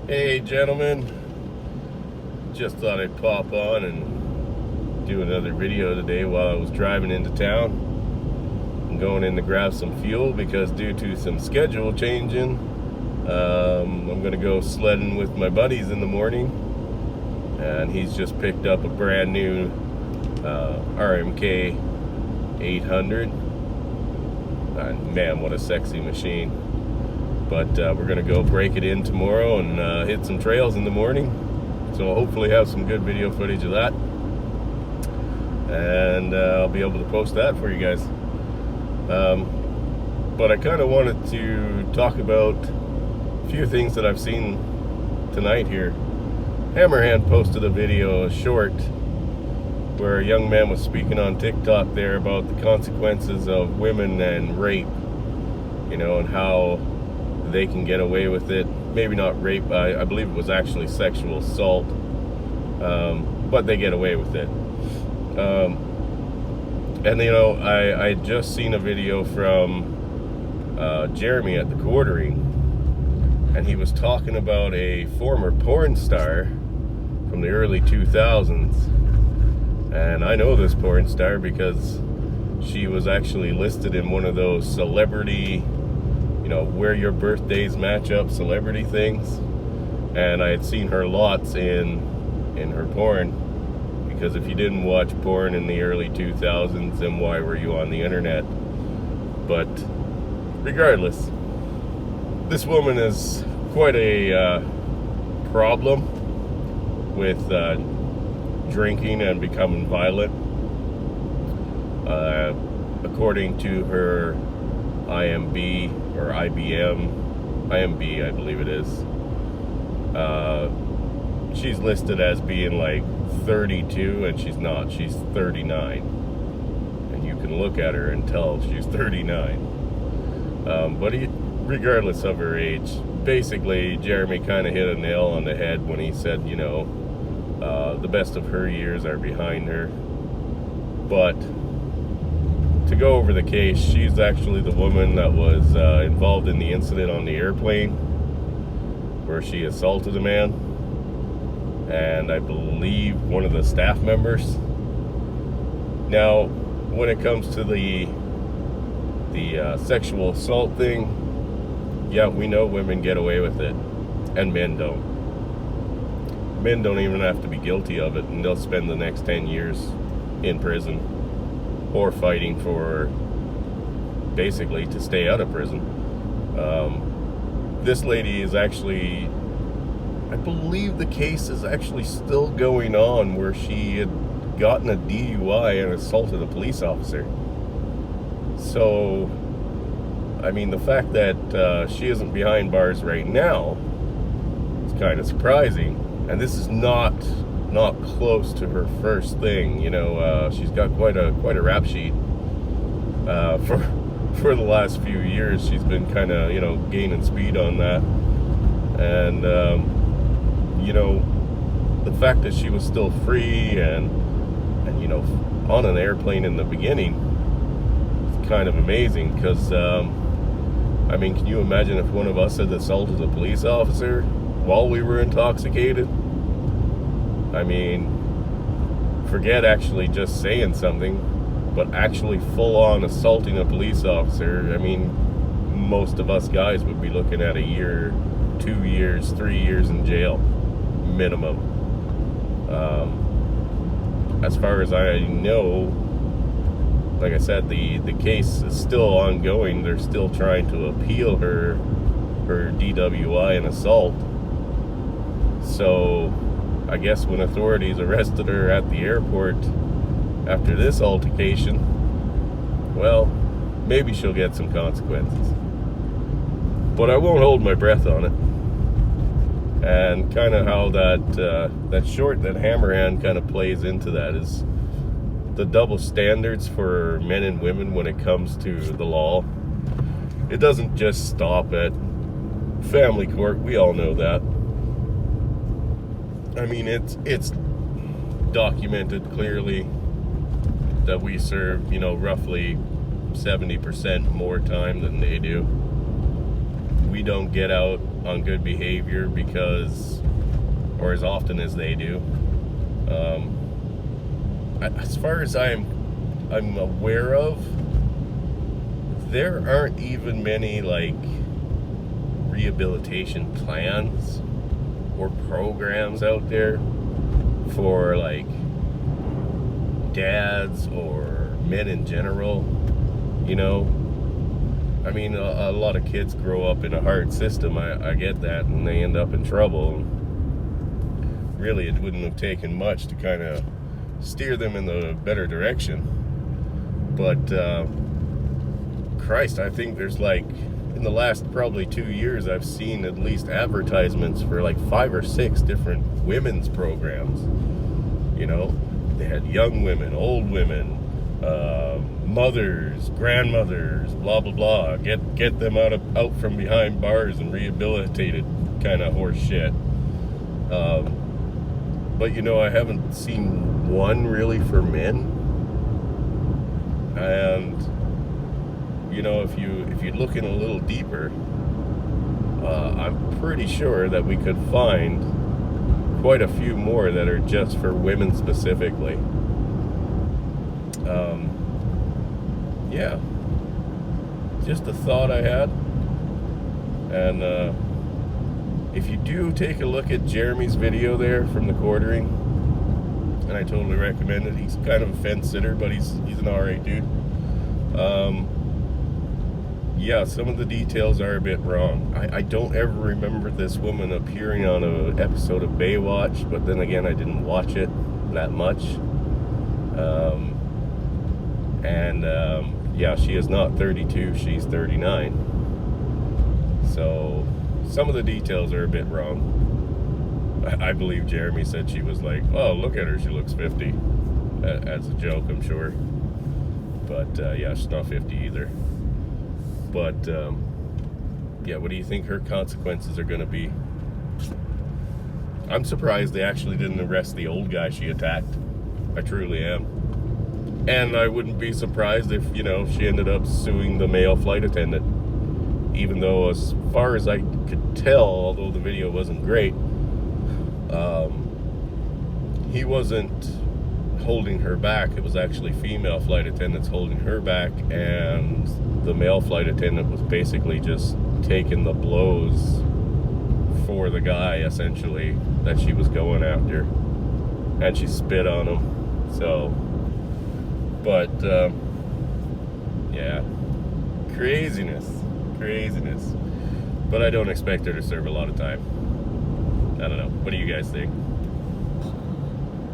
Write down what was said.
Hey gentlemen, just thought I'd pop on and do another video today while I was driving into town. I'm going in to grab some fuel because due to some schedule changing, I'm gonna go sledding with my buddies in the morning, and he's just picked up a brand new RMK 800. Man, what a sexy machine. But we're gonna go break it in tomorrow and hit some trails in the morning, so I'll hopefully have some good video footage of that, and I'll be able to post that for you guys. But I kind of wanted to talk about a few things that I've seen tonight here. Hammerhand posted a video, a short, where a young man was speaking on TikTok there about the consequences of women and rape, and how they can get away with it. Maybe not rape, I believe it was actually sexual assault, but they get away with it. And I just seen a video from Jeremy at the Quartering, and he was talking about a former porn star from the early 2000s. And I know this porn star because she was actually listed in one of those celebrity, where your birthdays match up celebrity things. And I had seen her lots in her porn, because if you didn't watch porn in the early 2000s, then why were you on the internet? But regardless, this woman is quite a problem with drinking and becoming violent. According to her IMB or IMB, I believe it is, she's listed as being like 32, and she's not. She's 39, and you can look at her and tell she's 39. But regardless of her age, basically Jeremy kind of hit a nail on the head when he said, the best of her years are behind her. But to go over the case, she's actually the woman that was involved in the incident on the airplane where she assaulted a man, and I believe one of the staff members. Now, when it comes to the sexual assault thing, yeah, we know women get away with it, and men don't. Men don't even have to be guilty of it, and they'll spend the next 10 years in prison or fighting for, basically, to stay out of prison. This lady is actually, I believe the case is actually still going on, where she had gotten a DUI and assaulted a police officer. So, I mean, the fact that she isn't behind bars right now is kind of surprising. And this is not close to her first thing. She's got quite a rap sheet. For the last few years, she's been kind of gaining speed on that. And the fact that she was still free and on an airplane in the beginning, it's kind of amazing. Because I mean, can you imagine if one of us had assaulted a police officer while we were intoxicated? I mean, forget actually just saying something, but actually full-on assaulting a police officer. I mean, most of us guys would be looking at a year, 2 years, 3 years in jail, minimum. As far as I know, like I said, the case is still ongoing. They're still trying to appeal her DWI and assault. So I guess when authorities arrested her at the airport after this altercation, well, maybe she'll get some consequences. But I won't hold my breath on it. And kind of how that short that Hammerhand kind of plays into that is the double standards for men and women when it comes to the law. It doesn't just stop at family court. We all know that. I mean, it's documented clearly that we serve, roughly 70% more time than they do. we don't get out on good behavior because, or as often as they do. As far as I'm aware of, there aren't even many like rehabilitation plans or programs out there for like dads or men in general, you know. I mean, a lot of kids grow up in a hard system, I get that, and they end up in trouble. Really, it wouldn't have taken much to kind of steer them in the better direction. But Christ, I think there's like, in the last probably 2 years, I've seen at least advertisements for like 5 or 6 different women's programs. You know, they had young women, old women, mothers, grandmothers, blah blah blah. Get them out from behind bars and rehabilitated, kind of horse shit. But you know, I haven't seen one really for men. And you know, if you look in a little deeper, I'm pretty sure that we could find quite a few more that are just for women specifically. Yeah, just a thought I had. And if you do take a look at Jeremy's video there from the quartering, and I totally recommend it. He's kind of a fence sitter, but he's an alright dude. Yeah, some of the details are a bit wrong. I don't ever remember this woman appearing on an episode of Baywatch, but then again, I didn't watch it that much. Yeah, she is not 32, she's 39. So, some of the details are a bit wrong. I believe Jeremy said she was like, oh, look at her, she looks 50. As a joke, I'm sure. But, yeah, she's not 50 either. But, yeah, what do you think her consequences are going to be? I'm surprised they actually didn't arrest the old guy she attacked. I truly am. And I wouldn't be surprised if, you know, she ended up suing the male flight attendant. Even though, as far as I could tell, although the video wasn't great, he wasn't holding her back. It was actually female flight attendants holding her back, and the male flight attendant was basically just taking the blows for the guy, essentially, that she was going after. And she spit on him. So, but, yeah, craziness. But I don't expect her to serve a lot of time. I don't know. What do you guys think?